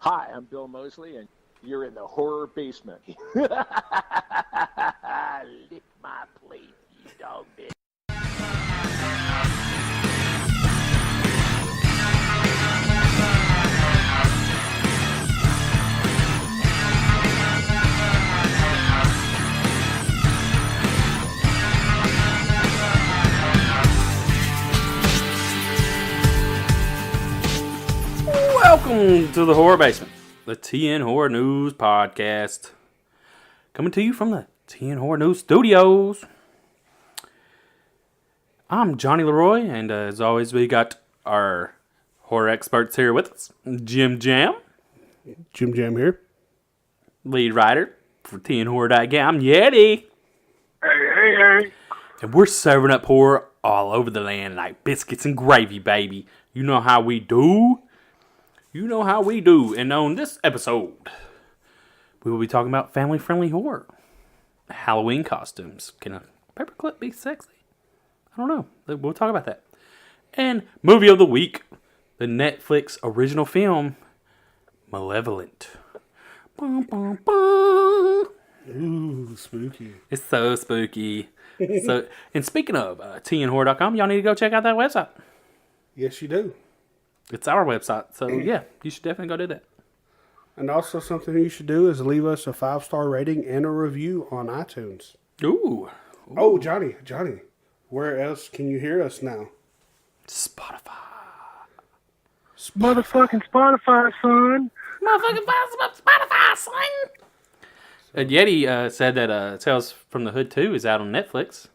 Hi, I'm Bill Mosley, and you're in the horror basement. Lick my plate, you dog bitch. Welcome to the Horror Basement, the TN Horror News Podcast. Coming to you from the TN Horror News Studios. I'm Jonny Leroy, and as always, we got our horror experts here with us. JimJam. JimJam here. Lead writer for TNHorror.com, Yeti. Hey. And we're serving up horror all over the land like biscuits and gravy, baby. You know how we do. And on this episode, we will be talking about family-friendly horror. Halloween costumes. Can a paperclip be sexy? I don't know. We'll talk about that. And movie of the week. The Netflix original film, Malevolent. Bum, bum, bum. Ooh, spooky. It's so spooky. And speaking of TNHorror.com, y'all need to go check out that website. Yes, you do. It's our website, so yeah, you should definitely go do that. And also something you should do is leave us a 5-star rating and a review on iTunes. Ooh. Oh, Johnny, where else can you hear us now? Spotify. Motherfucking Spotify, son. Spotify, son. Yeti said that Tales from the Hood 2 is out on Netflix.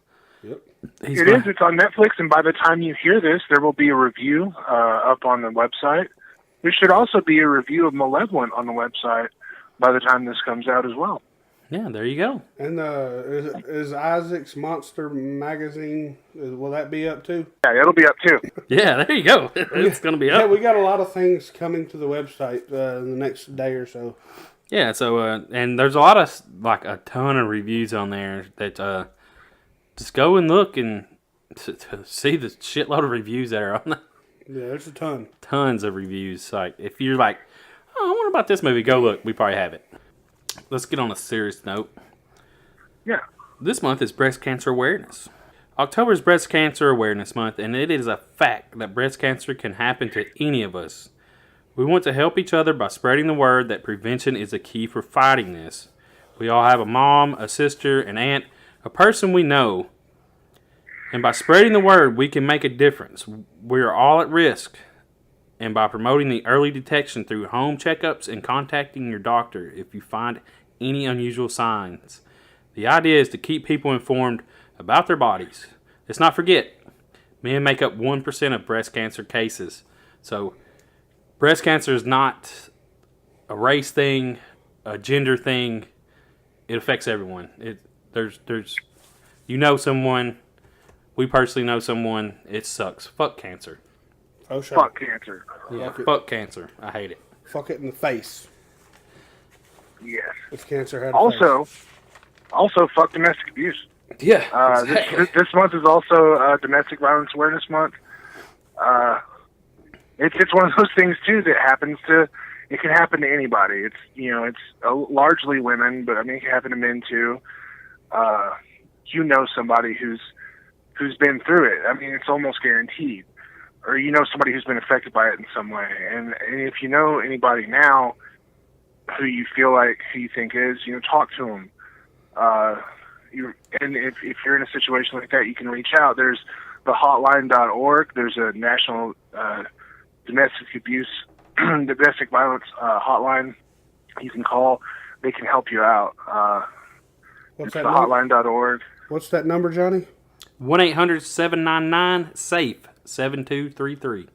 Yep. It's on Netflix, and by the time you hear this, there will be a review up on the website. There should also be a review of Malevolent on the website by the time this comes out as well. Yeah, there you go. And is Isaac's Monster Magazine, will that be up too? Yeah, it'll be up too. Yeah, there you go. It's going to be up. Yeah, we got a lot of things coming to the website in the next day or so. Yeah, so, and there's a lot of, like, a ton of reviews on there that, just go and look and to see the shitload of reviews that are on there. Yeah, there's a ton. Tons of reviews. Like, if you're like, oh, I wonder about this movie, go look. We probably have it. Let's get on a serious note. Yeah. This month is Breast Cancer Awareness. October is Breast Cancer Awareness Month, and it is a fact that breast cancer can happen to any of us. We want to help each other by spreading the word that prevention is a key for fighting this. We all have a mom, a sister, an aunt, a person we know. And by spreading the word, we can make a difference. We are all at risk. And by promoting the early detection through home checkups and contacting your doctor if you find any unusual signs. The idea is to keep people informed about their bodies. Let's not forget, men make up 1% of breast cancer cases. So, breast cancer is not a race thing, a gender thing. It affects everyone. There's you know someone, we personally know someone, it sucks. Fuck cancer. Oh, sure. Fuck cancer. Yeah, fuck cancer. I hate it. Fuck it in the face. Yes. If cancer had a face. Also, fuck domestic abuse. Yeah, exactly. This month is also Domestic Violence Awareness Month. It's one of those things too that happens to. It can happen to anybody. It's largely women, but I mean it can happen to men too. You know somebody who's been through it. I mean it's almost guaranteed. Or you know somebody who's been affected by it in some way. And if you know anybody now who you think is, talk to them. And if you're in a situation like that, you can reach out. There's the hotline.org. There's a national domestic violence hotline you can call. They can help you out. What's it's that the hotline.org. What's that number, Johnny? 1-800-799-SAFE 7233.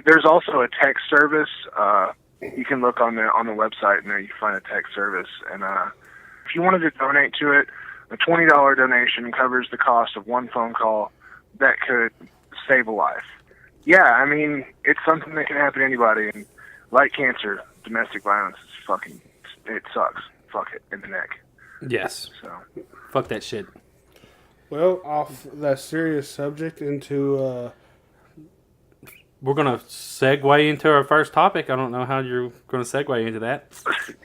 There's also a text service. You can look on the website and there you can find a text service. And if you wanted to donate to it, a $20 donation covers the cost of one phone call that could save a life. Yeah, I mean, it's something that can happen to anybody. And like cancer, domestic violence it sucks. Fuck it in the neck. Yes. So fuck that shit. Well, off that serious subject into we're going to segue into our first topic. I don't know how you're going to segue into that.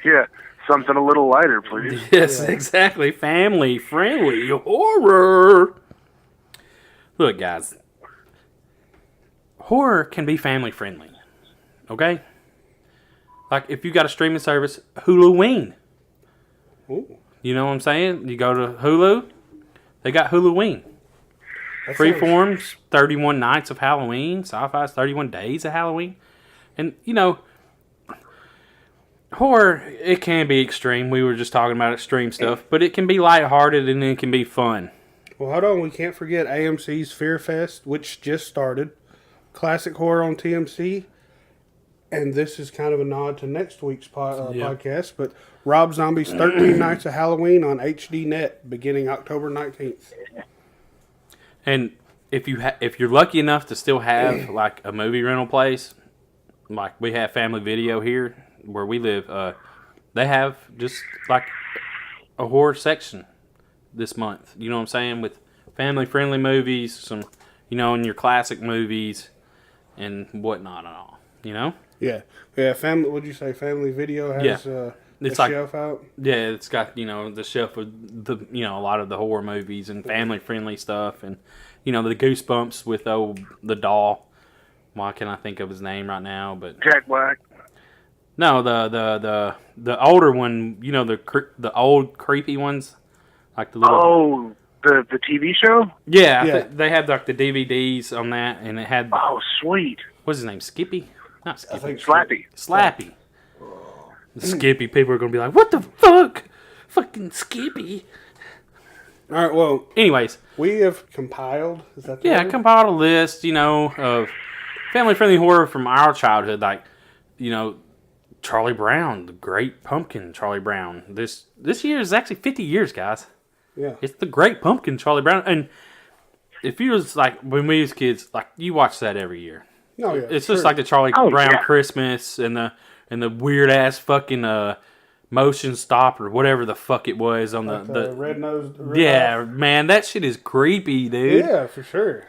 Yeah, something a little lighter, please. Yes, exactly. Family-friendly horror. Look, guys. Horror can be family-friendly. Okay? Like, if you got a streaming service, Huluween. Ooh. You know what I'm saying? You go to Hulu, they got Huluween. Freeform's 31 Nights of Halloween. Sci-Fi's 31 Days of Halloween. And, you know, horror, it can be extreme. We were just talking about extreme stuff. But it can be lighthearted and it can be fun. Well, hold on. We can't forget AMC's Fear Fest, which just started. Classic horror on TMC. And this is kind of a nod to next week's podcast. But Rob Zombie's 13 Nights of Halloween on HD Net beginning October 19th. And if you're lucky enough to still have like a movie rental place, like we have Family Video here where we live, they have just like a horror section this month. You know what I'm saying? With family friendly movies, some, you know, and your classic movies and whatnot and all. You know? Yeah. Family. What'd you say? Family Video has it's a like, shelf out. Yeah, it's got, you know, the shelf with the, you know, a lot of the horror movies and family friendly stuff, and you know, the Goosebumps with the doll. Why can't I think of his name right now? But Jack Black. No, the older one. You know, the old creepy ones, like the little. Oh, the TV show. Yeah. They had like the DVDs on that, and it had. Oh, sweet. What's his name? Skippy? Not Skippy. I think Slappy. Slappy. Skippy. People are gonna be like, "What the fuck, fucking Skippy." All right. Well, anyways, we have compiled. Is that the word? Compiled a list, you know, of family-friendly horror from our childhood, like, you know, Charlie Brown, the Great Pumpkin, Charlie Brown. This year is actually 50 years, guys. Yeah. It's the Great Pumpkin, Charlie Brown, and if you was like when we was kids, like you watch that every year. Oh yeah. It's just like the Charlie Brown Christmas and the weird ass fucking motion stop or whatever the fuck it was on like the red-nosed. Man, that shit is creepy, dude. Yeah, for sure.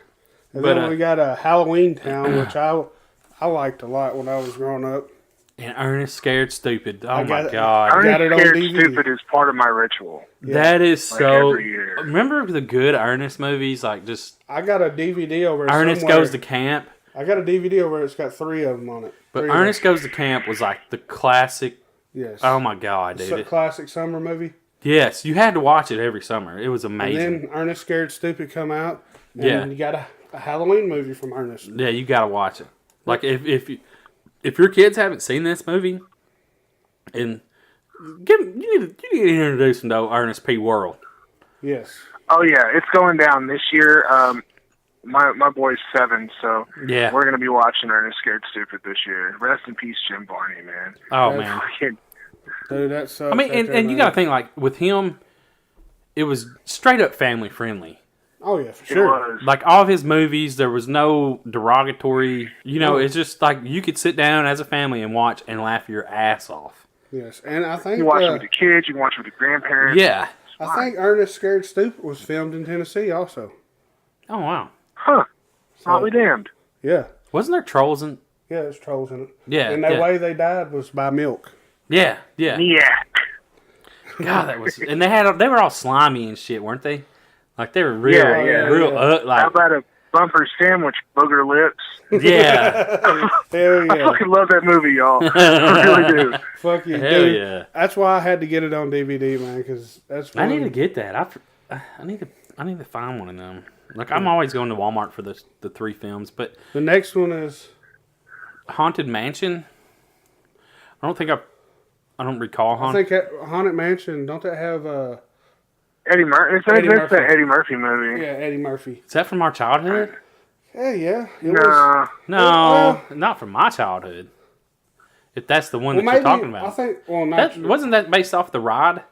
And But, then we got a Halloween Town, which I liked a lot when I was growing up. And Ernest Scared Stupid. Oh my it. god. I got it on Scared DVD. Stupid is part of my ritual. Yeah. That is Like so. every year. Remember the good Ernest movies? Like just I got a DVD over Ernest somewhere. Goes to Camp. I got a DVD over. It's got 3 of them on it. But 3 of Ernest Goes to Camp was like the classic. Yes. Oh my god, It's a dude. classic summer movie. Yes, you had to watch it every summer. It was amazing. And then Ernest Scared Stupid come out. And Yeah. you got a Halloween movie from Ernest. Yeah, you gotta watch it. Like if your kids haven't seen this movie, and you need to introduce them to Ernest P. Worrell. Yes. Oh yeah, it's going down this year. My boy's 7, so Yeah. we're gonna be watching Ernest Scared Stupid this year. Rest in peace, Jim Barney, man. Oh That's- man. Fucking- Dude, that sucks. I mean, and you gotta think like with him, it was straight up family friendly. Oh yeah, for It sure. was. Like all of his movies, there was no derogatory. You know, it's just like you could sit down as a family and watch and laugh your ass off. Yes, and I think You can watch it with the kids. You can watch it with the grandparents. Yeah. I think Ernest Scared Stupid was filmed in Tennessee also. Oh wow. Huh. Hotly damned. Yeah. Wasn't there trolls in? Yeah, there's trolls in it. Yeah. And the yeah. way they died was by milk. Yeah. Yeah. Yeah. God, that was. And they were all slimy and shit, weren't they? Like they were real, Yeah. real. How about a bumper sandwich, booger lips? Yeah. Hell I yeah. fucking love that movie, y'all. I really do. Fuck you, Hell dude. yeah. That's why I had to get it on DVD, man, because that's I one. need to get that. I need to find one of them. Like I'm always going to Walmart for the 3 films, but The next one is Haunted Mansion. I don't recall I Haunted. think at Haunted Mansion. Don't that have Eddie Murphy. It's Eddie that Murphy. Eddie Murphy movie. yeah, Eddie Murphy? Is that from our childhood? Yeah. It was, No. No, Well- not from my childhood. If that's the one well, that maybe you're talking about, I think. Well, not that wasn't that based off the ride.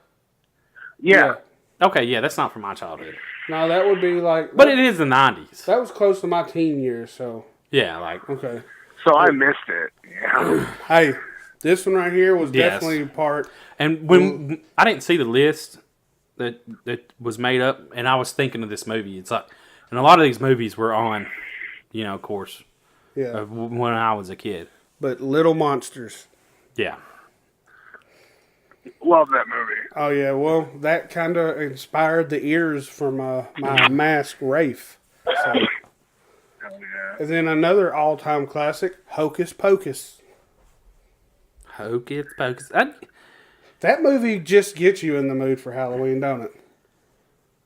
Yeah. Okay, yeah, that's not from my childhood, No, that would be like. but it is the '90s. that was close to my teen years. So Yeah, like okay. So I missed it. Yeah. Hey, this one right here was Yes. definitely part. and when I didn't see the list that was made up, and I was thinking of this movie. It's like, and a lot of these movies were on, you know, of course, Yeah. When I was a kid. But Little Monsters. Yeah. Love that movie. Oh, yeah. Well, that kind of inspired the ears from my mask, Rafe. So. Hell yeah. And then another all-time classic, Hocus Pocus. Hocus Pocus. That movie just gets you in the mood for Halloween, don't it?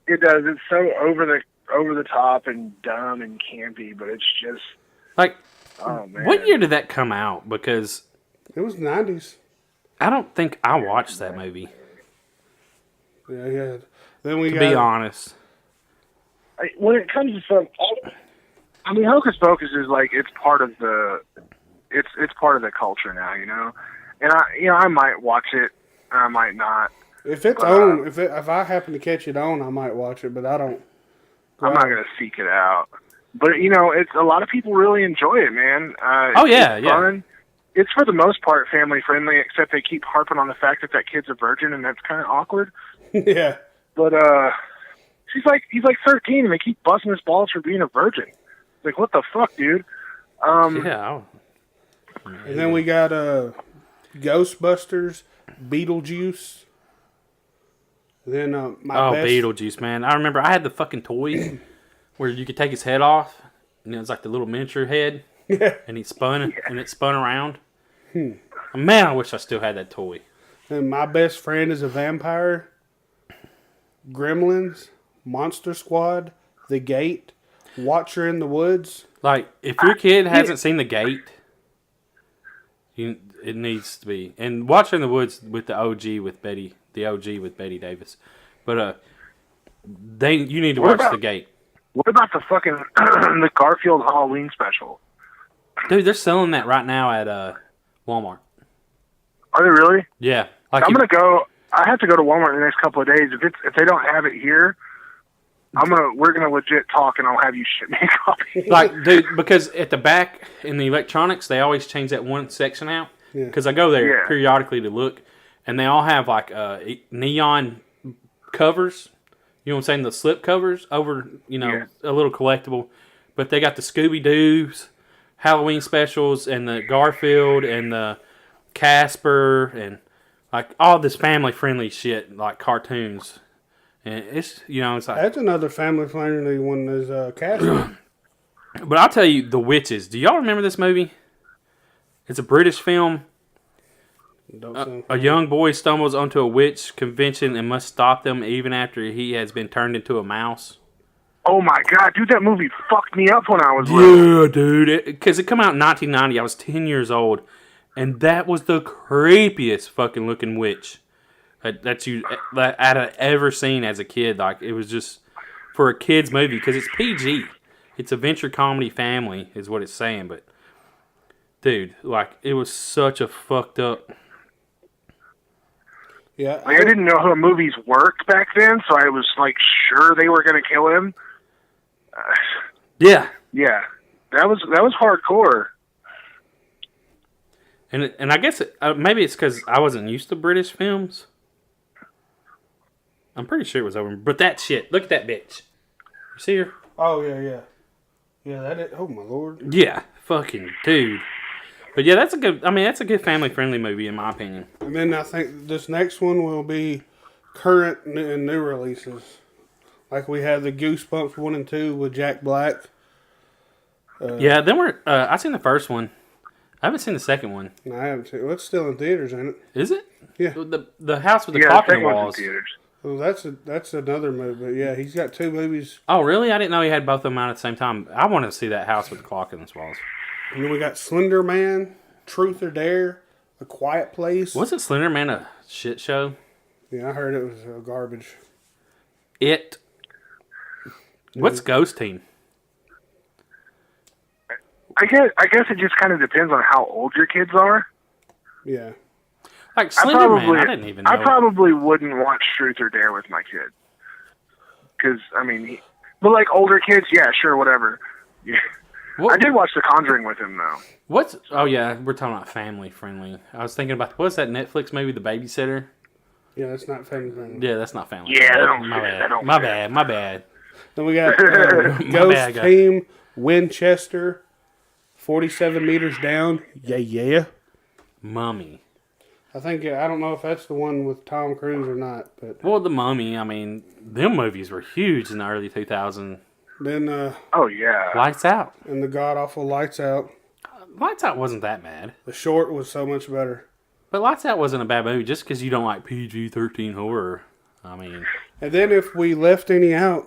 It does. It's so over the top and dumb and campy, but it's just Like, oh man. what year did that come out? Because It was 90s. I don't think I watched that movie, Yeah, yeah. Then we to got be honest. When it comes to some, I mean, Hocus Pocus is like it's part of the culture now, you know. And I might watch it, and I might not. If it's on, if I happen to catch it on, I might watch it, but I don't. I'm not gonna seek it out. But it's a lot of people really enjoy it, man. Oh yeah, it's yeah. fun. It's for the most part family friendly, except they keep harping on the fact that kid's a virgin, and that's kind of awkward. Yeah. But he's like 13, and they keep busting his balls for being a virgin. Like, what the fuck, dude? Yeah. And then we got Ghostbusters, Beetlejuice. Then Beetlejuice, man. I remember I had the fucking toy where you could take his head off, and it was like the little miniature head, and he spun, and it spun around. Man, I wish I still had that toy. And My Best Friend is a Vampire, Gremlins, Monster Squad, The Gate, Watcher in the Woods. Like, if your kid hasn't seen The Gate, it needs to be. And Watcher in the Woods with the OG with Betty Davis. But you need to watch The Gate. What about the fucking the Garfield Halloween special? Dude, they're selling that right now at Walmart. Are they really? Yeah. Like I'm gonna go. I have to go to Walmart in the next couple of days. If they don't have it here, we're gonna legit talk, and I'll have you ship me a copy. Like, dude, because at the back in the electronics, they always change that one section out. Because I go there periodically to look, and they all have like neon covers. You know what I'm saying? The slip covers over, a little collectible. But they got the Scooby-Doo's Halloween specials, and the Garfield, and the Casper, and like all this family-friendly shit, like cartoons. And it's, it's like... That's another family-friendly one is Casper. But I'll tell you, The Witches. Do y'all remember this movie? It's a British film. A young boy stumbles onto a witch convention and must stop them even after he has been turned into a mouse. Oh my god, dude, that movie fucked me up when I was little. Yeah, dude. Because it came out in 1990. I was 10 years old. And that was the creepiest fucking looking witch that I'd ever seen as a kid. Like, it was just for a kid's movie because it's PG. It's a venture comedy family is what it's saying. But, dude, like, it was such a fucked up... Yeah, I didn't know how movies worked back then, so I was like sure they were going to kill him. Yeah, that was hardcore. And I guess maybe it's because I wasn't used to British films. I'm pretty sure it was over. But that shit, look at that bitch. You see her? Oh yeah. That is. Oh my lord. Yeah, fucking dude. But yeah, that's a good family-friendly movie in my opinion. And then I think this next one will be current and new releases. Like we have the Goosebumps 1 and 2 with Jack Black. Yeah, then I've seen the first one. I haven't seen the second one. No, I haven't seen. Well, it's still in theaters, ain't it? Is it? Yeah. The house with the clock in the one's walls. in theaters. Well, that's another movie. But yeah, he's got 2 movies. Oh, really? I didn't know he had both of them out at the same time. I want to see that house with the clock in the walls. And then we got Slender Man, Truth or Dare, A Quiet Place. Wasn't Slender Man a shit show? Yeah, I heard it was garbage. What's Ghost Team? I guess it just kind of depends on how old your kids are. Yeah. Like Slender Man, I didn't even know. I probably wouldn't watch Truth or Dare with my kid. Because, but like older kids, yeah, sure, whatever. Yeah. I did watch The Conjuring with him, though. Oh, yeah, we're talking about family friendly. I was thinking about, what's that Netflix movie, The Babysitter? Yeah, that's not family friendly. Yeah, that's not family friendly. Yeah, My bad. My bad. Then we got Ghost Team, Winchester, 47 meters down. Yeah. Mummy. I think, I don't know if that's the one with Tom Cruise or not, but... Well, The Mummy, I mean, them movies were huge in the early 2000s. Then, Oh, yeah. Lights Out. and the god-awful Lights Out. Lights Out wasn't that bad. The Short was so much better. But Lights Out wasn't a bad movie just because you don't like PG-13 horror. I mean... And then if we left any out,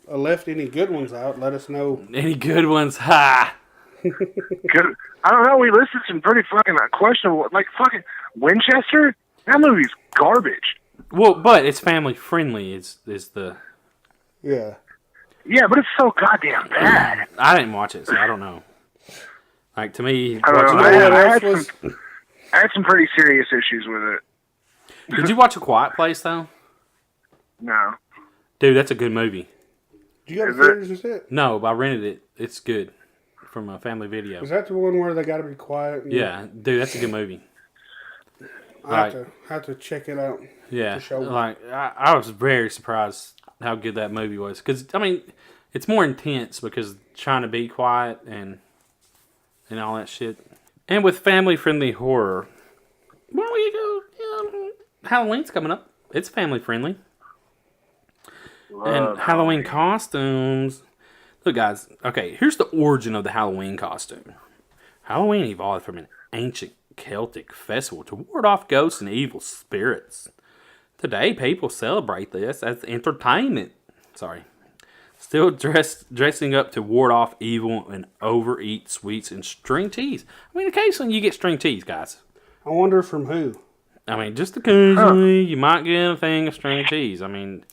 left any good ones out, let us know. Any good ones? Ha! Good. I don't know. We listed some pretty fucking questionable, like fucking Winchester. That movie's garbage. Well, but it's family friendly. Is the... Yeah. Yeah, but it's so goddamn bad. I didn't watch it, so I don't know. Like, to me... I don't know. watching I had some pretty serious issues with it. Did you watch A Quiet Place, though? No. Dude, that's a good movie. Did you go to Is it? theaters and sit? No, but I rented it. It's good. From a family video. Is that the one where they got to be quiet? And Yeah, dude, that's a good movie. I have to check it out. Yeah, For sure. like I was very surprised how good that movie was. Because I mean, it's more intense because trying to be quiet and all that shit. And with family friendly horror, well, we go. Halloween's coming up. It's family friendly. And Halloween costumes. Look, guys, okay, here's the origin of the Halloween costume. Halloween evolved from an ancient Celtic festival to ward off ghosts and evil spirits. Today, people celebrate this as entertainment. Still dressing up to ward off evil and overeat sweets and string cheese. I mean, occasionally you get string cheese, guys. I wonder from who. I mean, just occasionally you might get a thing of string cheese. I mean,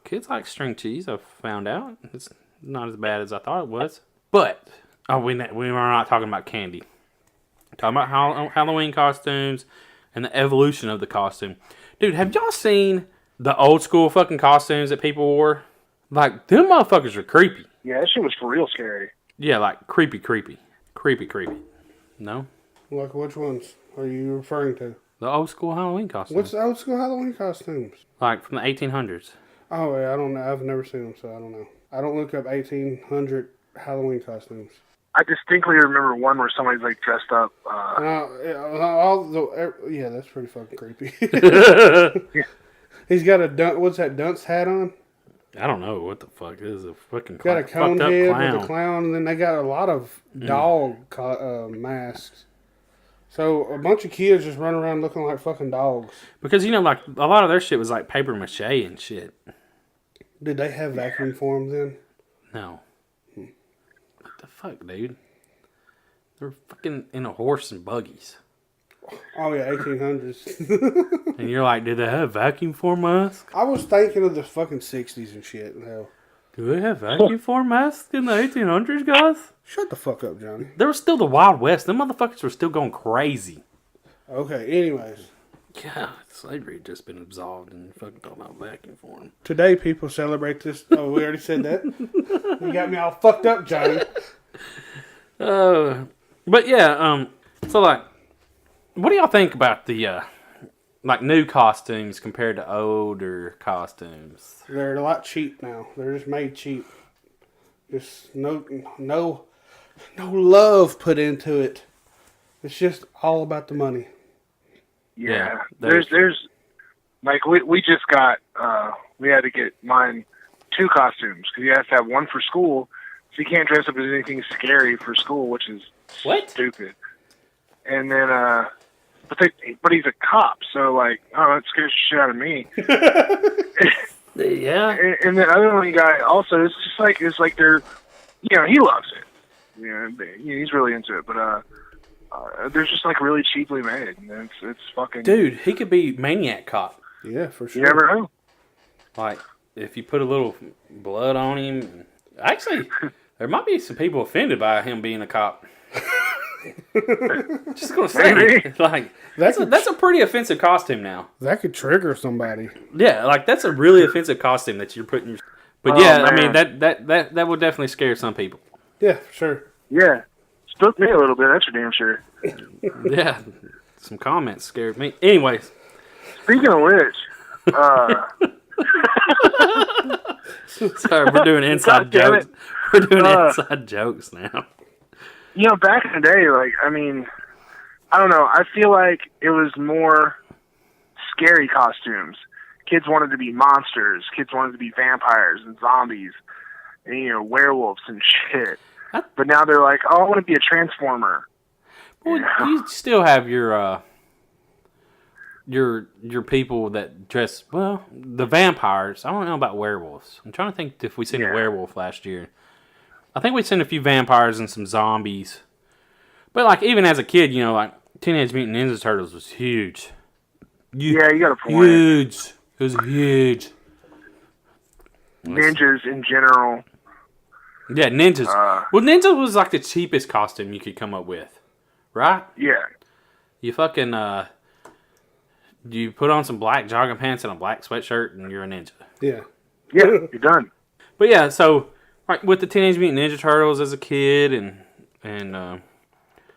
kids like string cheese, I've found out. It's not as bad as I thought it was. But, we were not talking about candy. We're talking about Halloween costumes and the evolution of the costume. Dude, have y'all seen the old school fucking costumes that people wore? Like, them motherfuckers are creepy. Yeah, that shit was for real scary. Yeah, like, creepy. No? Like, which ones are you referring to? The old school Halloween costumes. What's the old school Halloween costumes? Like, from the 1800s. Oh, yeah, I don't know. I've never seen them, so I don't know. I don't look up 1800 Halloween costumes. I distinctly remember one where somebody's like dressed up. Yeah, that's pretty fucking creepy. He's got what's that, dunce hat on? I don't know what the fuck is a fucking Got a cone head clown. with a clown, and then they got a lot of dog masks. So a bunch of kids just run around looking like fucking dogs. Because, like, a lot of their shit was like paper mache and shit. Did they have vacuum forms then? No. What the fuck, dude? They're fucking in a horse and buggies. Oh, yeah, 1800s. And you're like, did they have vacuum form masks? I was thinking of the fucking 60s and shit. Hell. Do they have vacuum form masks in the 1800s, guys? Shut the fuck up, Johnny. There was still the Wild West. Them motherfuckers were still going crazy. Okay, anyways. God, slavery had just been absolved and fucking talking about vacuum form. Today, people celebrate this. Oh, we already said that? You got me all fucked up, Johnny. But yeah, so like, what do y'all think about the, like, new costumes compared to older costumes? They're a lot cheap now. They're just made cheap. Just no love put into it. It's just all about the money. Yeah, there's like we just got we had to get mine 2 costumes because you have to have one for school, so you can't dress up as anything scary for school, which is stupid. And then but he's a cop, so like, oh, that scares the shit out of me. Yeah. And the other one guy also, it's like they're, he loves it. He's really into it, but they're just like really cheaply made. And it's fucking. Dude, he could be Maniac Cop. Yeah, for sure. You never know. Like, if you put a little blood on him. Actually, there might be some people offended by him being a cop. Just gonna say, like, that's a pretty offensive costume now. That could trigger somebody. Yeah, like, that's a really offensive costume that you're putting. But man. I mean, that would definitely scare some people. Yeah, for sure. Yeah, spooked me a little bit. That's for damn sure. Yeah, some comments scared me. Anyways, speaking of which, sorry, we're doing inside jokes. We're doing inside jokes now. You know, back in the day, like, I mean, I don't know. I feel like it was more scary costumes. Kids wanted to be monsters. Kids wanted to be vampires and zombies and, you know, werewolves and shit. But now they're like, oh, I want to be a transformer. Well, you still have your people that dress, well, the vampires. I don't know about werewolves. I'm trying to think if we seen a werewolf last year. I think we seen a few vampires and some zombies. But, like, even as a kid, you know, like, Teenage Mutant Ninja Turtles was huge. Yeah, you got a point. Huge. It was huge. Ninjas in general. Yeah, ninjas. Well, ninja was, like, the cheapest costume you could come up with. Right? Yeah. You fucking, you put on some black jogging pants and a black sweatshirt and you're a ninja. Yeah. Yeah, you're done. But yeah, so like with the Teenage Mutant Ninja Turtles as a kid and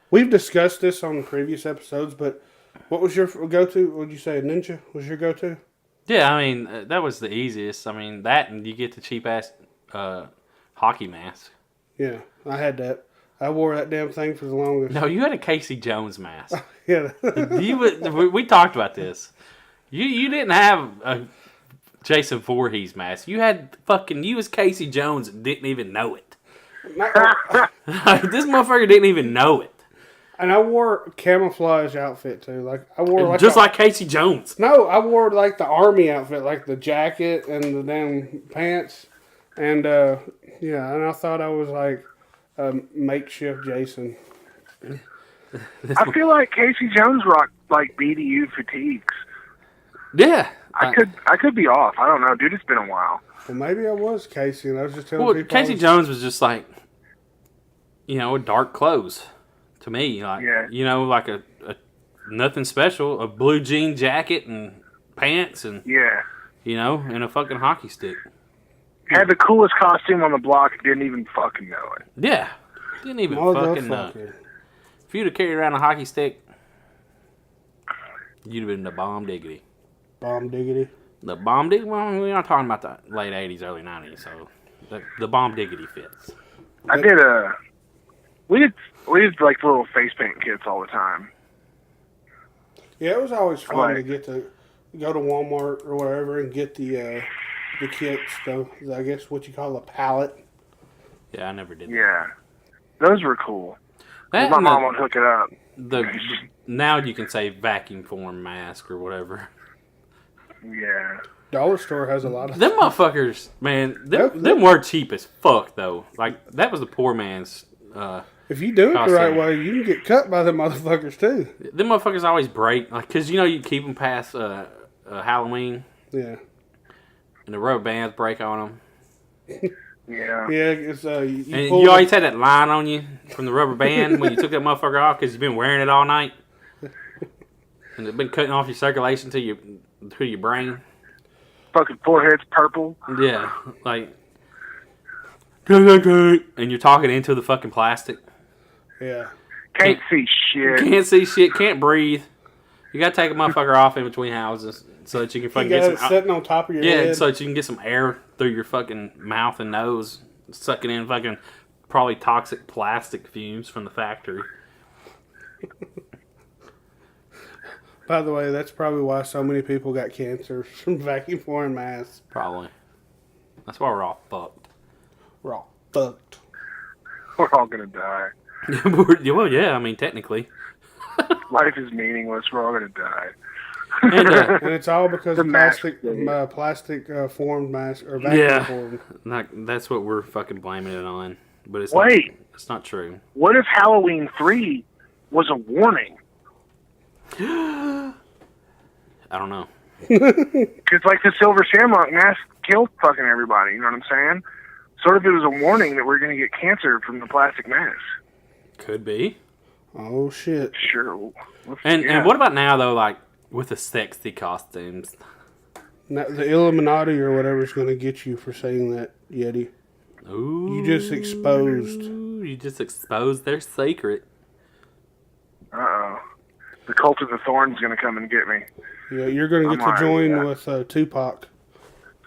we've discussed this on previous episodes, but what was your go-to? Would you say ninja was your go-to? Yeah, I mean, that was the easiest. I mean, that and you get the cheap-ass hockey mask. Yeah, I had that. I wore that damn thing for the longest. No, you had a Casey Jones mask. Yeah. we talked about this. You didn't have a Jason Voorhees mask. You had you was Casey Jones and didn't even know it. This motherfucker didn't even know it. And I wore a camouflage outfit too. Like I wore like just like Casey Jones. No, I wore like the army outfit, like the jacket and the damn pants. And yeah, and I thought I was like makeshift Jason. I feel like Casey Jones rocked like BDU fatigues. Yeah. I could be off. I don't know, dude. It's been a while. Well, maybe I was Casey, and I was just telling people. Casey Jones was just like, dark clothes to me. Like, like a nothing special, a blue jean jacket and pants and and a fucking hockey stick. Had the coolest costume on the block. Didn't even fucking know it. Yeah, didn't even fucking know. If you'd have carried around a hockey stick, you'd have been the bomb diggity. Bomb diggity. The bomb diggity. Well, we're not talking about the late '80s, early '90s. So the bomb diggity fits. We did like little face paint kits all the time. Yeah, it was always fun to get to go to Walmart or wherever and get the kits. Though I guess what you call a palette. Yeah, I never did. Yeah, those were cool. My mom would hook it up. Now you can say vacuum form mask or whatever. Yeah. Dollar store has a lot of them motherfuckers, man. Them were cheap as fuck though. Like that was the poor man's. If you do it the right way, you can get cut by them motherfuckers too. Them motherfuckers always break, like because you keep them past Halloween. Yeah. And the rubber bands break on them. Yeah. Yeah, it's you always had that line on you from the rubber band when you took that motherfucker off because you've been wearing it all night, and it's been cutting off your circulation to your brain. Fucking forehead's purple. Yeah, like, and you're talking into the fucking plastic. Yeah. Can't see shit. Can't see shit. Can't breathe. You gotta take a motherfucker off in between houses so that you can fucking get some sitting on top of your head. Yeah, so that you can get some air through your fucking mouth and nose, sucking in fucking probably toxic plastic fumes from the factory. By the way, that's probably why so many people got cancer from vacuum form masks. Probably. That's why we're all fucked. We're all fucked. We're all gonna die. Well, yeah, I mean, technically. Life is meaningless. We're all gonna die. And it's all because of plastic formed mask or vacuum formed. Yeah, that's what we're fucking blaming it on. But it's not true. What if Halloween 3 was a warning? I don't know. Because like the Silver Shamrock mask killed fucking everybody. You know what I'm saying? Sort of it was a warning that we're gonna get cancer from the plastic mask. Could be. Oh shit. Sure. And what about now though? Like with the sexy costumes. Now, the Illuminati or whatever is going to get you for saying that, Yeti. Ooh. You just exposed. You just exposed their secret. Uh-oh. The Cult of the Thorn's going to come and get me. Yeah, you're going to get to join with Tupac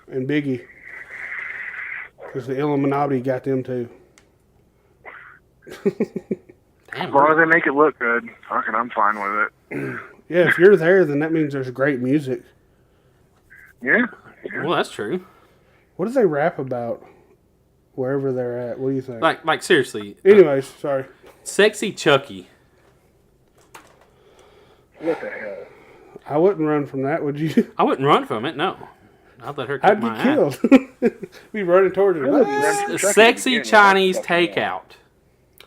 and Biggie. Because the Illuminati got them too. Damn, As long as they make it look good, fucking, I'm fine with it. Yeah, if you're there, then that means there's great music. Yeah. well, that's true. What do they rap about wherever they're at? What do you think? Like seriously. Anyways, sorry. Sexy Chucky. What the hell? I wouldn't run from that, would you? I wouldn't run from it. No, I'd let her kick I'd my get ass. killed. Be running towards her. A sexy Chinese takeout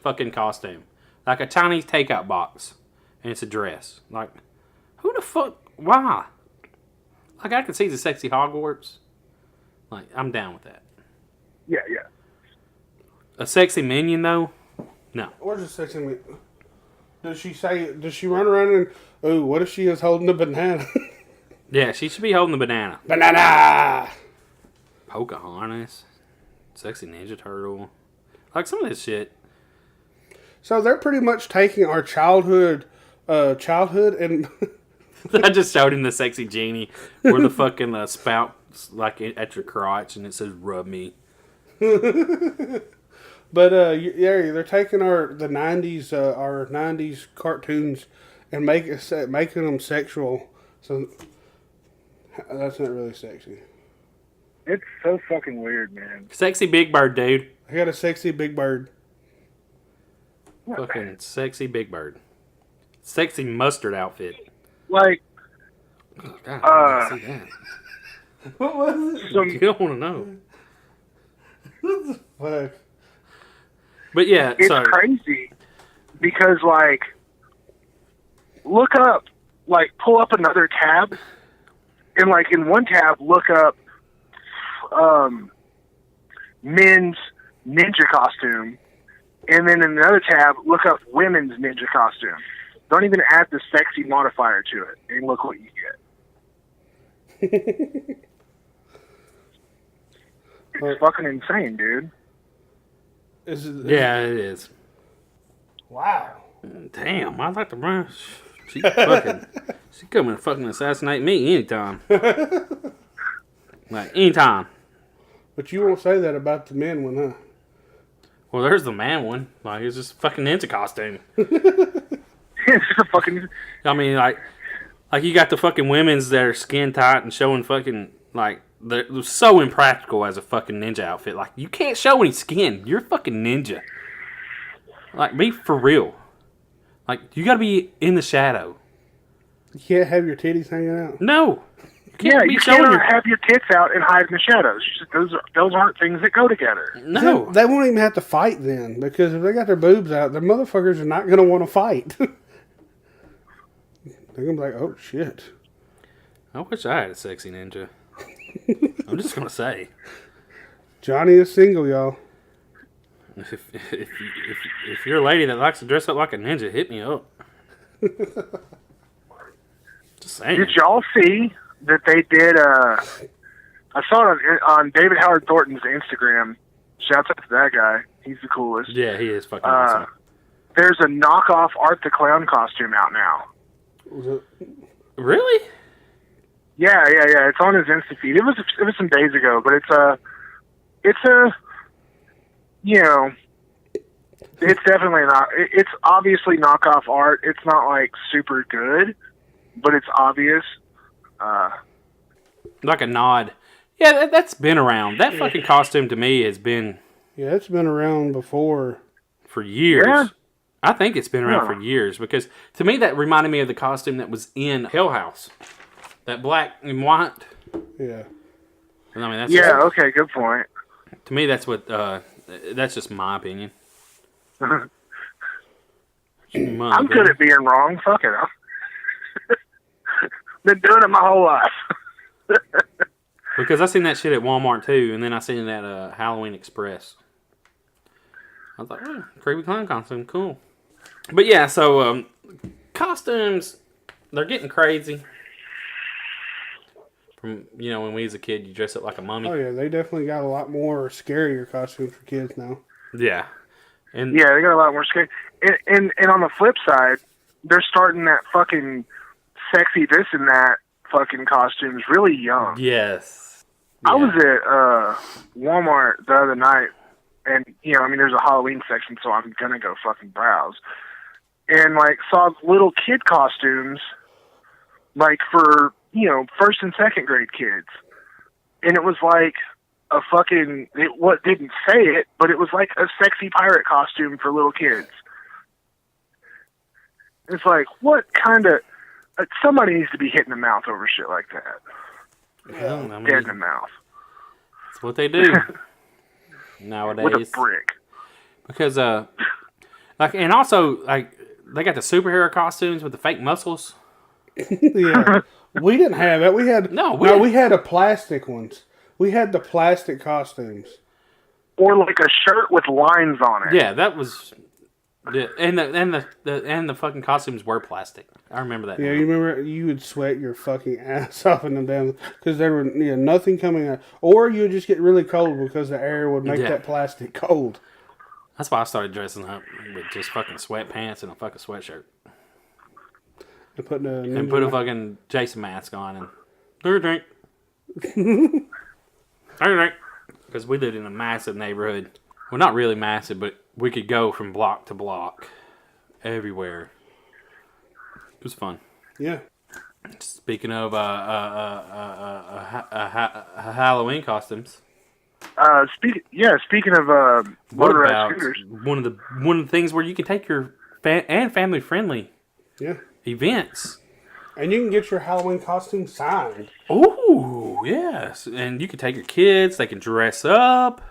fucking costume, like a Chinese takeout box, and it's a dress. Like, who the fuck? Why? Like, I could see the sexy Hogwarts. Like, I'm down with that. Yeah. A sexy minion though, no. Where's the sexy me? Does she run around and, oh, what if she is holding a banana? Yeah, she should be holding the banana. Banana! Pocahontas, sexy Ninja Turtle, like some of this shit. So they're pretty much taking our childhood and I just showed him the sexy genie where the fucking spout's like at your crotch and it says "rub me." but yeah, they're taking the '90s cartoons and making them sexual. So that's not really sexy. It's so fucking weird, man. Sexy Big Bird, dude. I got a sexy big bird. Fucking sexy Big Bird. Sexy mustard outfit. Like, Oh, God, I didn't see that. What was it? You don't want to know. Fuck. But yeah, it's so crazy because, like, look up, like, pull up another tab, and, like, in one tab, look up men's ninja costume, and then in another tab, look up women's ninja costume. Don't even add the sexy modifier to it, and look what you get. It's fucking insane, dude. yeah, it is. Wow. Damn, I'd like to run. She come and fucking assassinate me anytime. Like anytime. But you won't say that about the men one, huh? Well, there's the man one. Like it's just a fucking ninja costume. It's a fucking. I mean, like you got the fucking women's that are skin tight and showing fucking like they're so impractical as a fucking ninja outfit. Like you can't show any skin. You're a fucking ninja. Like be for real. Like you gotta be in the shadow. You can't have your titties hanging out. No. Yeah, be you showing cannot your- have your tits out and hide in the shadows. Those aren't things that go together. No. They won't even have to fight then, because if they got their boobs out, the motherfuckers are not going to want to fight. They're going to be like, oh, shit. I wish I had a sexy ninja. I'm just gonna say. Jonny is single, y'all. If you're a lady that likes to dress up like a ninja, hit me up. Just saying. Did y'all see that they did? I saw it on David Howard Thornton's Instagram. Shouts out to that guy. He's the coolest. Yeah, he is fucking awesome. There's a knockoff Art the Clown costume out now. Was it? Really? Yeah. It's on his Insta feed. It was some days ago, but it's you know, it's definitely not. It's obviously knockoff art. It's not like super good, but it's obvious. Like a nod. Yeah, that's been around. That fucking costume to me has been Yeah, it's been around before. for years. Yeah. I think it's been around Yeah. for years because to me that reminded me of the costume that was in Hell House. That black and white. Yeah. I mean, that's Yeah. Okay. Good point. to me that's what that's just my opinion. I'm good at being wrong. Fuck it. Been doing it my whole life. Because I seen that shit at Walmart too, and then I seen it at Halloween Express. I thought, oh, creepy clown costume, cool. But yeah, so costumes, they're getting crazy. From when we was a kid, you dress up like a mummy. Oh, yeah, they definitely got a lot more scarier costumes for kids now. Yeah, and Yeah, they got a lot more scary. And on the flip side, they're starting that fucking sexy this and that fucking costumes really young. yes, I was at Walmart the other night, and there's a Halloween section, so I'm gonna go fucking browse. and like saw little kid costumes, like for, you know, first and second grade kids. And it was like a fucking, what didn't say it, but it was like a sexy pirate costume for little kids. It's like, what kind of, somebody needs to be hit in the mouth over shit like that. Well, I mean, Dead in the mouth. that's what they do nowadays. With a brick. Because, like, and also, like, they got the superhero costumes with the fake muscles. Yeah. We didn't have it. We had we had a plastic ones. We had the plastic costumes. Or like a shirt with lines on it. Yeah, that was. Yeah, and the fucking costumes were plastic. I remember that. Yeah, now. you remember you would sweat your fucking ass off in them damn because there were nothing coming out, or you would just get really cold because the air would make that plastic cold. That's why I started dressing up with just fucking sweatpants and a fucking sweatshirt. And put a fucking Jason mask on and drink. Because we lived in a massive neighborhood. Well, not really massive, but we could go from block to block everywhere. It was fun. Yeah. Speaking of Halloween costumes. Speaking of motorized scooters, one of the things where you can take your family friendly events, and you can get your Halloween costume signed. Oh yes, and you can take your kids; they can dress up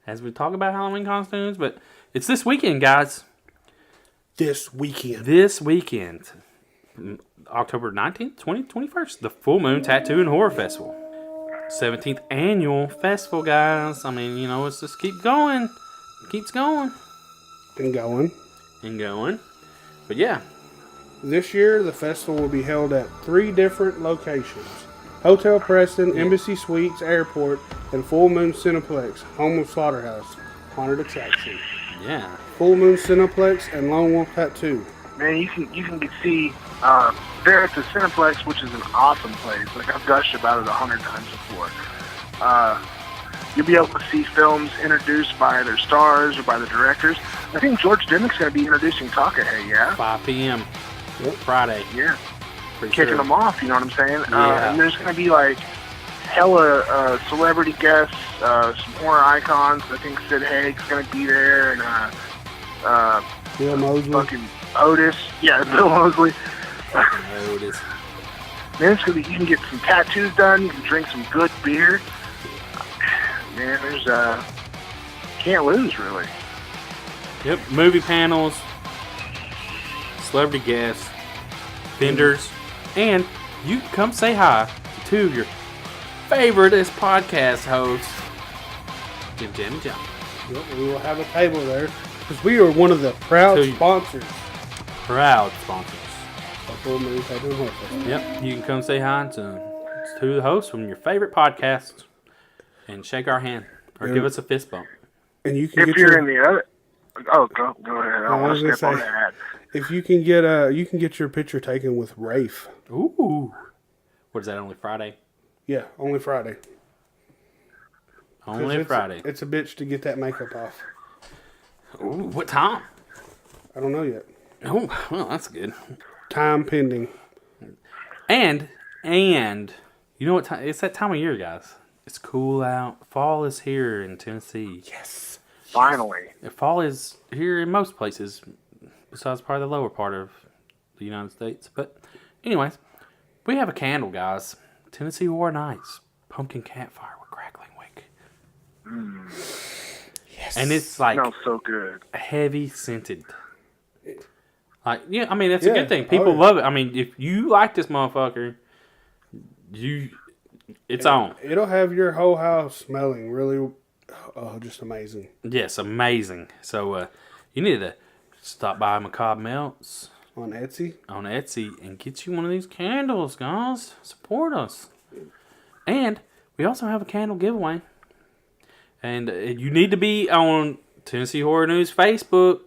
as we talk about Halloween costumes. But it's this weekend, guys. This weekend, October 19th, 20th, 21st, the Full Moon Tattoo and Horror Festival. 17th annual festival, guys. I mean, you know, it's just keeps going. And going. But yeah. This year, the festival will be held at 3 different locations. Hotel Preston, Embassy Suites, Airport, and Full Moon Cineplex, home of Slaughterhouse, haunted attraction. Yeah. Full Moon Cineplex and Lone Wolf Tattoo. Man, you can see there at the Cineplex, which is an awesome place. Like, I've gushed about it 100 times before. You'll be able to see films introduced by their stars or by the directors. I think George Dimmock's going to be introducing Takahe, yeah? 5 p.m. Friday. Yeah. Pretty Kicking sure. them off, you know what I'm saying? Yeah. And there's going to be, like, hella celebrity guests, some horror icons. I think Sid Haig's going to be there, and Bill Moseley. fucking Otis. Yeah, Bill Moseley. Otis. Man, it's gonna be, you can get some tattoos done, you can drink some good beer. Man, there's can't lose, really. Yep, movie panels, celebrity guests, vendors, and you can come say hi to 2 of your favoriteest podcast hosts, JimJam and Jonny. Yep, we will have a table there because we are one of the proud sponsors. Proud sponsors. of Full Moon Tattoo and Horror Festival. Yep, you can come say hi to 2 of the hosts from your favorite podcasts and shake our hand or give us a fist bump. And you can if you're in the other, go ahead. I don't want to step on that. If you can get your picture taken with Rafe. Ooh, what is that? Only Friday? Yeah, only Friday. Only Friday. It's a bitch to get that makeup off. Ooh, what time? I don't know yet. Oh, well, that's good. Time pending. And you know what time? It's that time of year, guys. It's cool out. Fall is here in Tennessee. Yes. Finally. Fall is here in most places, besides probably the lower part of the United States. But anyways, we have a candle, guys. Tennessee War Nights. Pumpkin campfire with crackling wick. Yes. And it's like Smells so good. heavy scented. Like, yeah, I mean, it's a good thing. People love it. I mean, if you like this motherfucker, it's on. It'll have your whole house smelling really, just amazing. Yes, amazing. So, you need to stop by Macabre Melts On Etsy and get you one of these candles, guys. Support us. And we also have a candle giveaway. And you need to be on Tennessee Horror News Facebook,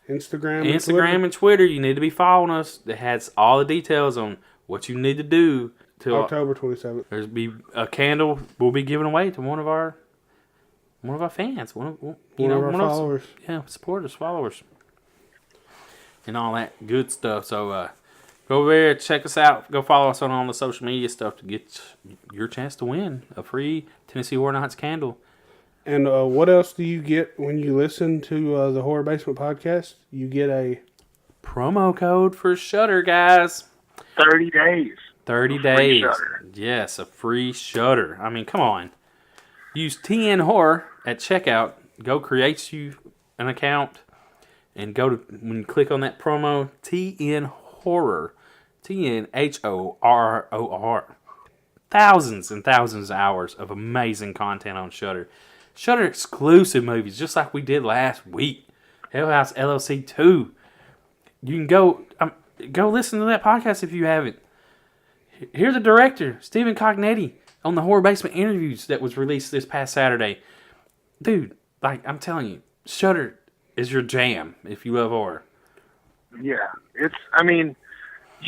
Instagram and Twitter. You need to be following us. It has all the details on what you need to do till October 27th. There's be a candle we'll be giving away to one of our fans, one of our followers. Supporters, followers. and all that good stuff. So go over there, check us out. Go follow us on all the social media stuff to get your chance to win a free Tennessee Horror Nights candle. And what else do you get when you listen to the Horror Basement podcast? You get a promo code for Shudder, guys. 30 days. 30 days. Yes, a free Shudder. I mean, come on. Use TN Horror at checkout. Go create you an account. And go to, when you click on that promo, TN Horror. TNHORROR. Thousands and thousands of hours of amazing content on Shudder. Shudder exclusive movies, just like we did last week. Hell House LLC 2. You can go listen to that podcast if you haven't. Here's the director, Stephen Cognetti, on the Horror Basement interviews that was released this past Saturday. Dude, like, I'm telling you, Shudder is your jam if you love horror. Yeah, you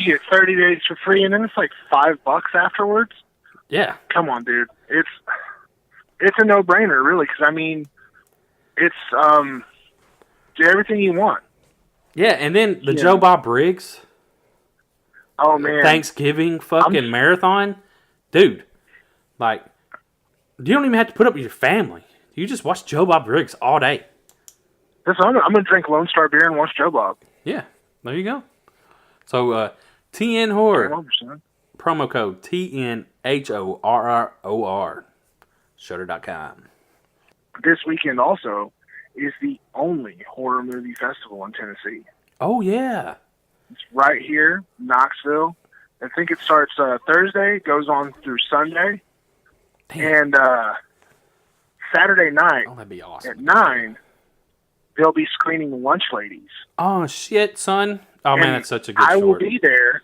get 30 days for free, and then it's like $5 afterwards. Yeah. Come on, dude. It's a no-brainer, really, because, it's everything you want. Yeah, and then the Joe Bob Briggs. Oh, man. Thanksgiving fucking marathon. Dude, like, you don't even have to put up with your family. You just watch Joe Bob Briggs all day. Listen, I'm going to drink Lone Star beer and watch Joe Bob. Yeah, there you go. So, TN Horror. 100%. Promo code TNHORROR. Shudder.com. This weekend also is the only horror movie festival in Tennessee. Oh, yeah. It's right here, Knoxville. I think it starts Thursday, goes on through Sunday. Damn. And Saturday night That'd be awesome. at 9, they'll be screening Lunch Ladies. Oh, shit, son. Oh, man, that's such a good I short. will be there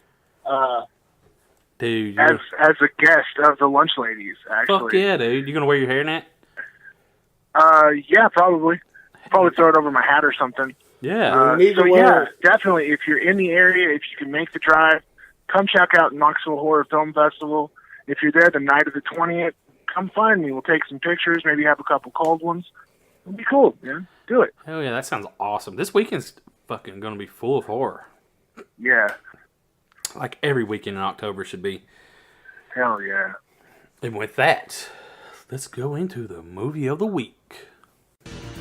dude, as a guest of the Lunch Ladies, actually. fuck yeah, dude. You gonna wear your hairnet? Yeah, probably. Probably throw it over my hat or something. Yeah. Yeah, definitely. If you're in the area, if you can make the drive, come check out Knoxville Horror Film Festival. If you're there the night of the 20th, come find me. We'll take some pictures, maybe have a couple cold ones. It'll be cool, man. Do it. Hell yeah, that sounds awesome. This weekend's fucking gonna be full of horror. Yeah. Like every weekend in October should be. Hell yeah. And with that, let's go into the movie of the week.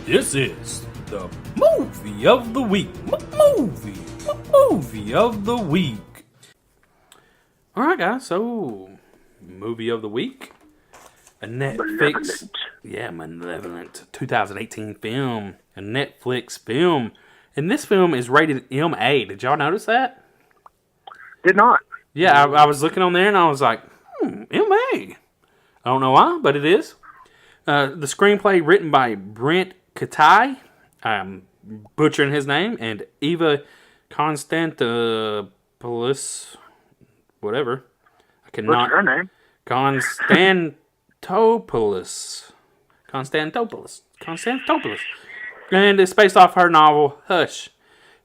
This is the movie of the week. Movie of the week. Alright, guys, so movie of the week. A Netflix. Malevolent. 2018 film. A Netflix film. And this film is rated MA. Did y'all notice that? Did not. Yeah, I was looking on there and I was like, MA. I don't know why, but it is. The screenplay written by Brent Katai. I'm butchering his name. And Eva Constantopoulos. Whatever. I cannot. What's her name? Constantopoulos. And it's based off her novel, Hush.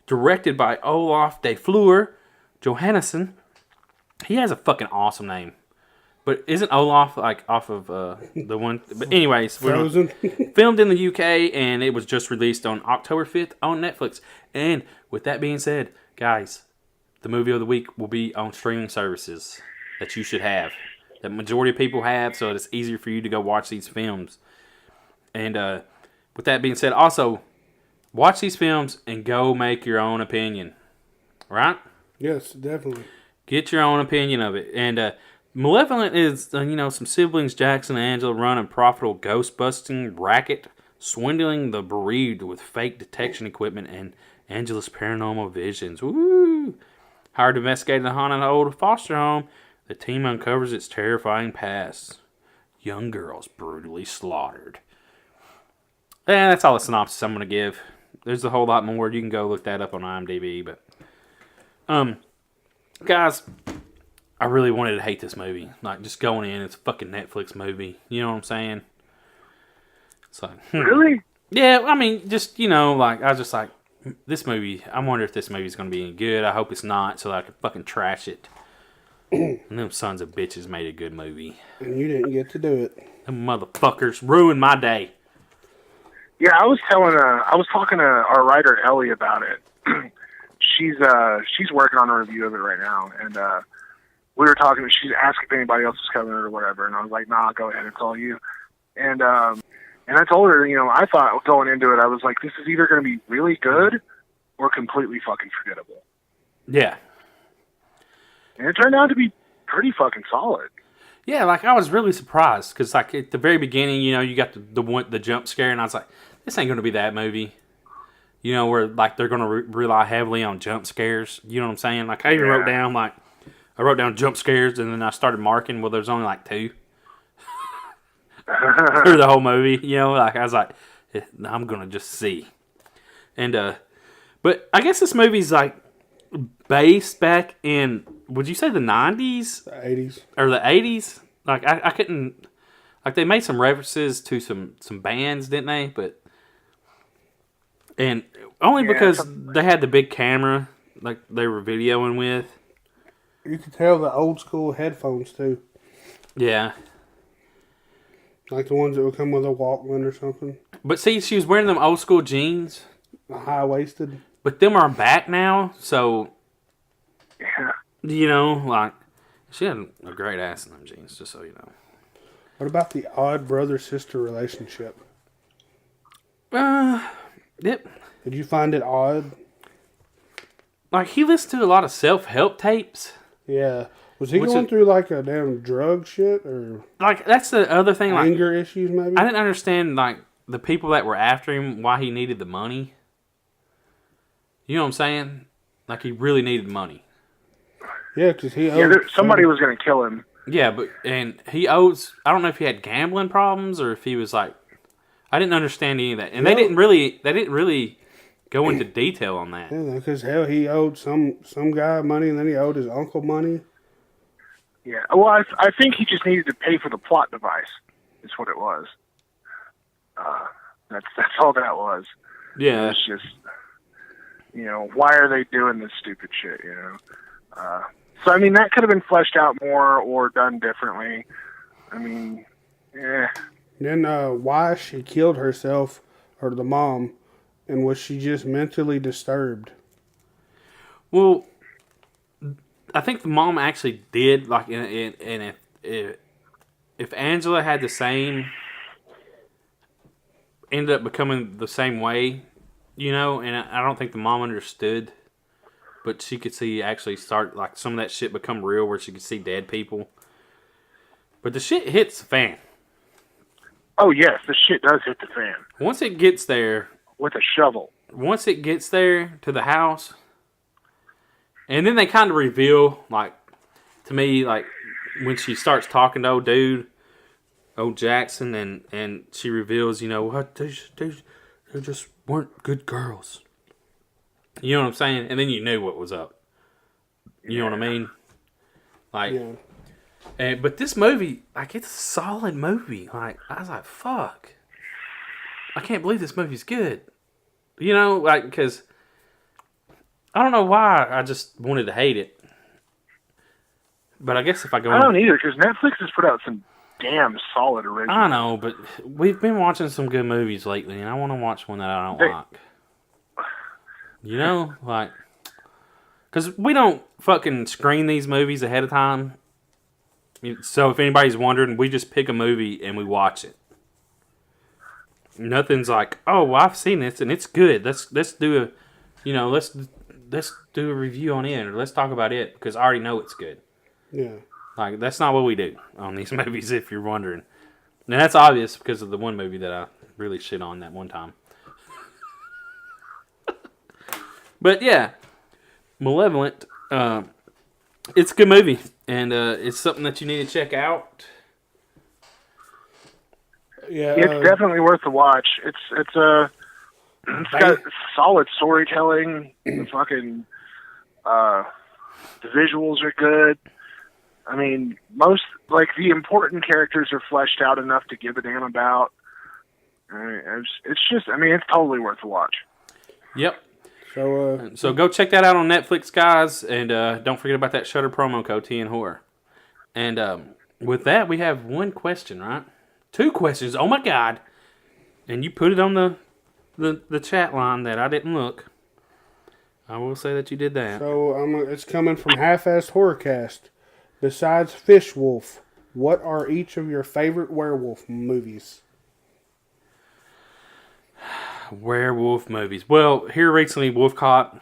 Directed by Olaf de Fleur Johannesson. He has a fucking awesome name. But isn't Olaf like off of the one? But anyways, Frozen. Filmed in the UK and it was just released on October 5th on Netflix. And with that being said, guys, the movie of the week will be on streaming services that you should have. That majority of people have, so it's easier for you to go watch these films. And with that being said, also, watch these films and go make your own opinion. Right? Yes, definitely. Get your own opinion of it. And Malevolent is, some siblings, Jackson and Angela, run a profitable ghost-busting racket, swindling the bereaved with fake detection equipment and Angela's paranormal visions. Woo! Hired to investigate the haunted old foster home, the team uncovers its terrifying past. Young girls brutally slaughtered. And that's all the synopsis I'm going to give. There's a whole lot more. You can go look that up on IMDb. But, guys, I really wanted to hate this movie. Like, just going in, it's a fucking Netflix movie. You know what I'm saying? It's like, Really? Yeah, I mean, just, I was just like, this movie, I wonder if this movie's going to be any good. I hope it's not, so that I can fucking trash it. And them sons of bitches made a good movie. And you didn't get to do it. Them motherfuckers ruined my day. Yeah, I was talking to our writer Ellie about it. she's working on a review of it right now, and we were talking. She's asked if anybody else was covering it or whatever, and I was like, "Nah, go ahead, it's all you." And I told her, I thought going into it, I was like, "This is either going to be really good or completely fucking forgettable." Yeah. And it turned out to be pretty fucking solid. Yeah, like I was really surprised because like at the very beginning, you got the jump scare, and I was like, "This ain't going to be that movie." Where like they're going to rely heavily on jump scares. You know what I'm saying? Like I even wrote down jump scares, and then I started marking. Well, there's only like 2 through the whole movie. Like I was like, I'm going to just see. And but I guess this movie's like based back in, would you say the 90s? The 80s. Or the 80s? Like I couldn't, like they made some references to some bands, didn't they? But and only because they had the big camera, like they were videoing with. You could tell the old school headphones too. Yeah. Like the ones that would come with a Walkman or something. But see, she was wearing them old school jeans. High-waisted. But them are back now, so... Yeah. Like... She had a great ass in them jeans, just so you know. What about the odd brother-sister relationship? Yep. Did you find it odd? Like, he listened to a lot of self-help tapes. Yeah. Was he going through, like, a damn drug shit, or... Like, that's the other thing, like... Anger issues, maybe? I didn't understand, like, the people that were after him, why he needed the money. You know what I'm saying? Like, he really needed money. Yeah, because he owed... somebody was going to kill him. Yeah, and he owes... I don't know if he had gambling problems, or if he was, like... I didn't understand any of that. And they didn't really go into detail on that. Yeah, because hell, he owed some guy money, and then he owed his uncle money. Yeah, well, I think he just needed to pay for the plot device. Is what it was. That's all that was. Yeah, it's just, why are they doing this stupid shit? So I mean, that could have been fleshed out more or done differently. I mean, yeah. Then why she killed herself, or the mom, and was she just mentally disturbed? Well, I think the mom actually did, like, and if Angela had the same, ended up becoming the same way, and I don't think the mom understood, but she could see actually start, like, some of that shit become real where she could see dead people. But the shit hits the fan. Oh, yes, the shit does hit the fan. Once it gets there... With a shovel. Once it gets there to the house... And then they kind of reveal, like, to me, like, when she starts talking to old Jackson, and she reveals, what, they just weren't good girls. You know what I'm saying? And then you knew what was up. You know what I mean? Like, yeah. But this movie, like, it's a solid movie. Like, I was like, fuck. I can't believe this movie's good. Like, because... I don't know why I just wanted to hate it. But I guess if I go... I don't either, because Netflix has put out some damn solid originals. I know, but we've been watching some good movies lately, and I want to watch one that I don't like. Like... Because we don't fucking screen these movies ahead of time. So if anybody's wondering, we just pick a movie and we watch it. Nothing's like, oh, well, I've seen this, and it's good. Let's do a... let's do a review on it, or let's talk about it, because I already know it's good. Yeah. Like, that's not what we do on these movies, if you're wondering. And that's obvious because of the one movie that I really shit on that one time. But, yeah. Malevolent. It's a good movie, and it's something that you need to check out. Yeah, it's definitely worth the watch. It's got solid storytelling. The fucking the visuals are good. I mean, the important characters are fleshed out enough to give a damn about. It's totally worth the watch. Yep. So go check that out on Netflix, guys, and don't forget about that Shudder promo code TN Horror. And with that, we have one question, right? 2 questions. Oh my God! And you put it on the chat line that I didn't look. I will say that you did that. So it's coming from Half-Assed Horrorcast. Besides Fish Wolf, what are each of your favorite werewolf movies? Werewolf movies. Well, here recently, Wolf Cop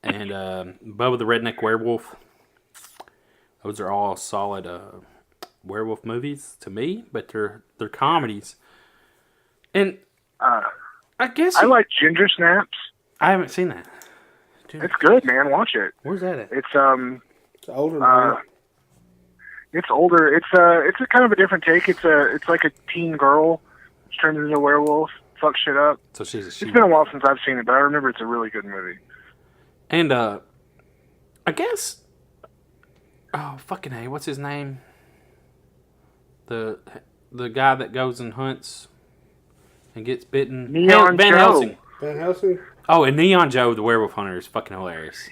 and Bubba the Redneck Werewolf. Those are all solid werewolf movies to me, but they're comedies. And I guess I like Ginger Snaps. I haven't seen that. It's good, man. Watch it. Where's that at? It's older now. It's older. It's a kind of a different take. It's like a teen girl turned into a werewolf, fuck shit up. So she's a she. It's been a while since I've seen it, but I remember it's a really good movie. And I guess, oh fucking hey, what's his name? The guy that goes and hunts and gets bitten. Neon Van Joe. Helsing. Van Helsing? Oh, and Neon Joe, the werewolf hunter, is fucking hilarious.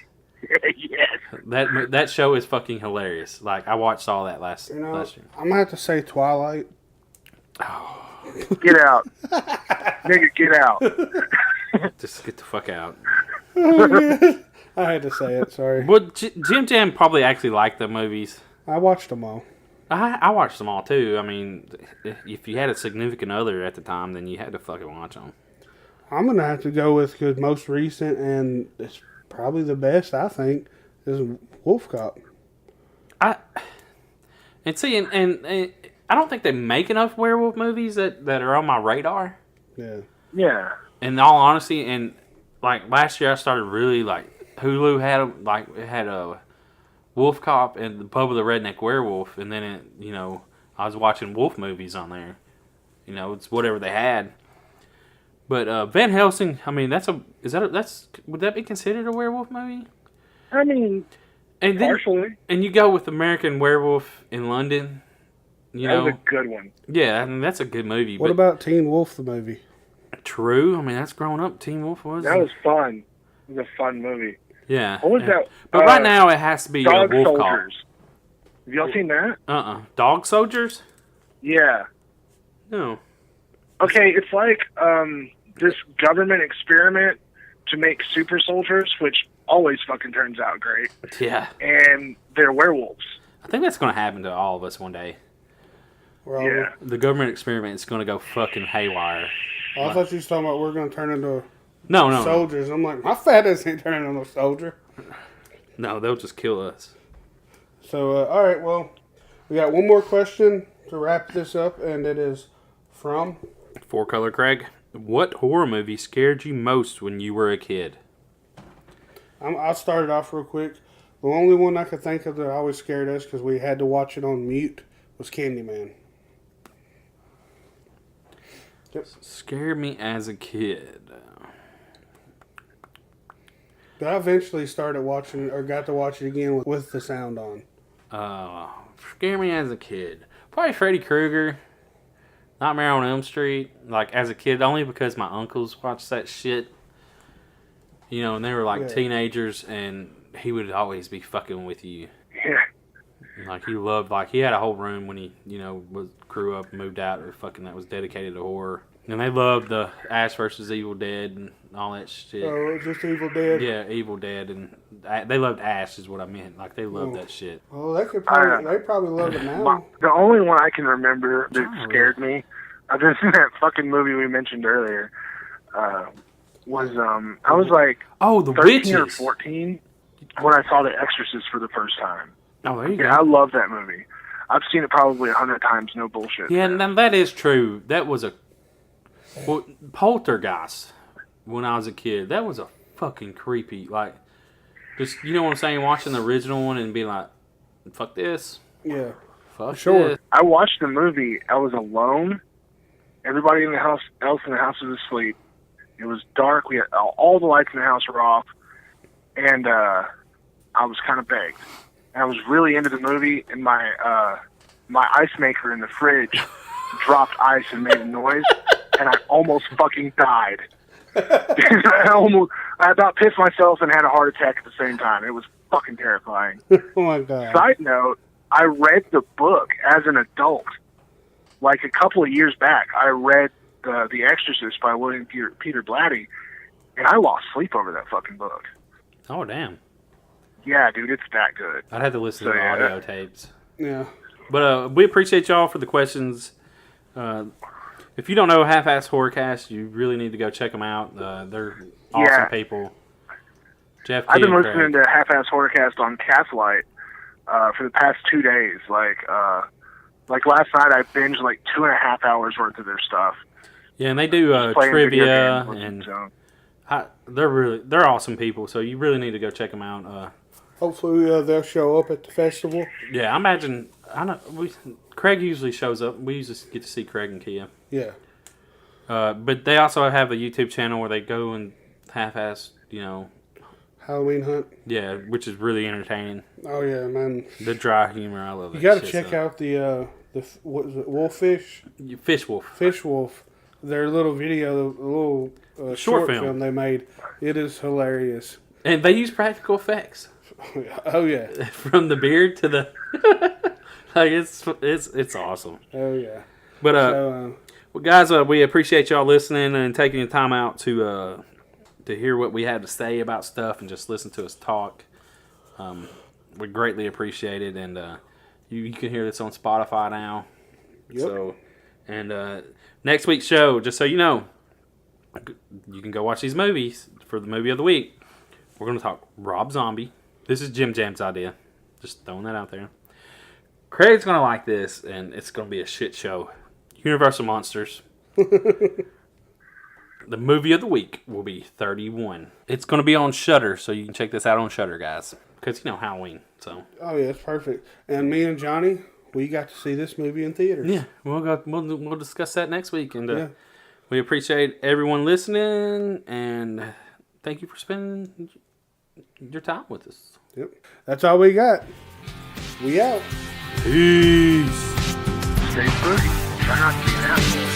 Yes. That show is fucking hilarious. Like, I watched all that last year. I'm going to have to say Twilight. Get out. Nigga, get out. Just get the fuck out. I had to say it, sorry. Well, JimJam probably actually liked the movies. I watched them all. I watched them all, too. I mean, if you had a significant other at the time, then you had to fucking watch them. I'm going to have to go with, because most recent, and it's probably the best, I think, is Wolf Cop. And I don't think they make enough werewolf movies that are on my radar. Yeah. Yeah. In all honesty, and like last year I started really like Hulu had a Wolf Cop and the Bubba the Redneck Werewolf, and then I was watching wolf movies on there. It's whatever they had. But Van Helsing, I mean, would that be considered a werewolf movie? I mean, and partially. And you go with American Werewolf in London. That was a good one. Yeah, I mean, that's a good movie. What about Teen Wolf, the movie? True. I mean, that's growing up. Teen Wolf was. That was fun. It was a fun movie. Yeah. What was that? But right now, it has to be Dog Wolf Soldiers. Cop. Have y'all seen that? Dog Soldiers? Yeah. No. Okay, it's like this government experiment to make super soldiers, which always fucking turns out great. Yeah. And they're werewolves. I think that's going to happen to all of us one day. Yeah. The government experiment is going to go fucking haywire. Oh, I thought you were talking about we're going to turn into no soldiers. I'm like, my fat ass ain't turning into a soldier. No, they'll just kill us. So, all right, well, we got one more question to wrap this up, and it is from... Four Color Craig. What horror movie scared you most when you were a kid? I'll start it off real quick. The only one I could think of that always scared us because we had to watch it on mute was Candyman. Yep. Scared me as a kid. But I eventually started watching or got to watch it again with the sound on. Scared me as a kid. Probably Freddy Krueger. Nightmare on Elm Street. Like, as a kid, only because my uncles watched that shit. And they were like teenagers, and he would always be fucking with you. Yeah. Like, he had a whole room when he, grew up and moved out, or fucking that was dedicated to horror. And they loved the Ash vs. Evil Dead and all that shit. Oh, it's just Evil Dead? Yeah, Evil Dead. And they loved Ash is what I meant. Like, they loved that shit. Well, they probably love it now. The only one I can remember that scared me, other than that fucking movie we mentioned earlier, was, I was like, the 13 Witches. or 14 when I saw The Exorcist for the first time. Oh, there you go. I love that movie. I've seen it probably 100 times, no bullshit. Yeah, and that is true. That was Poltergeist, when I was a kid, that was a fucking creepy, like, just, you know what I'm saying, watching the original one and being like, fuck this. Yeah. Fuck sure. this. I watched the movie, I was alone, everybody else in the house was asleep, it was dark, we had all the lights in the house were off, and I was kind of baked. And I was really into the movie, and my ice maker in the fridge dropped ice and made a noise, and I almost fucking died. I about pissed myself and had a heart attack at the same time. It was fucking terrifying. Oh my God. Side note, I read the book as an adult. Like a couple of years back, I read The Exorcist by William Peter Blatty, and I lost sleep over that fucking book. Oh, damn. Yeah, dude, it's that good. I'd have to listen to the audio tapes. Yeah. But we appreciate y'all for the questions. If you don't know Half-Ass Horrorcast, you really need to go check them out. They're awesome people. Jeff, I've been Key, and listening Craig. to Half-Ass Horrorcast on Gaslight for the past 2 days. Like last night, I binged like 2.5 hours worth of their stuff. Yeah, and they do Playing video trivia, games, and they're awesome people. So you really need to go check them out. Hopefully they'll show up at the festival. Yeah, I imagine. Craig usually shows up. We usually get to see Craig and Kia. Yeah. But they also have a YouTube channel where they go and half-ass, Halloween hunt. Yeah, which is really entertaining. Oh yeah, man. The dry humor, I love it. You got to check out the what is it, Wolffish? Fish Wolf. Fish Wolf. Their little video, a little short film they made. It is hilarious. And they use practical effects. Oh yeah. From the beard to the like it's awesome. Oh yeah. But well, guys, we appreciate y'all listening and taking the time out to hear what we had to say about stuff and just listen to us talk. We greatly appreciate it, and you can hear this on Spotify now. Yep. So, and next week's show, just so you know, you can go watch these movies for the movie of the week. We're going to talk Rob Zombie. This is JimJam's idea. Just throwing that out there. Craig's going to like this, and it's going to be a shit show. Universal Monsters. The movie of the week will be 31. It's going to be on Shudder, so you can check this out on Shudder, guys. Because, Halloween, so. Oh, yeah, it's perfect. And me and Johnny, we got to see this movie in theaters. Yeah, we'll discuss that next week. And we appreciate everyone listening, and thank you for spending your time with us. Yep. That's all we got. We out. Peace. Stay free. Try not to be an asshole.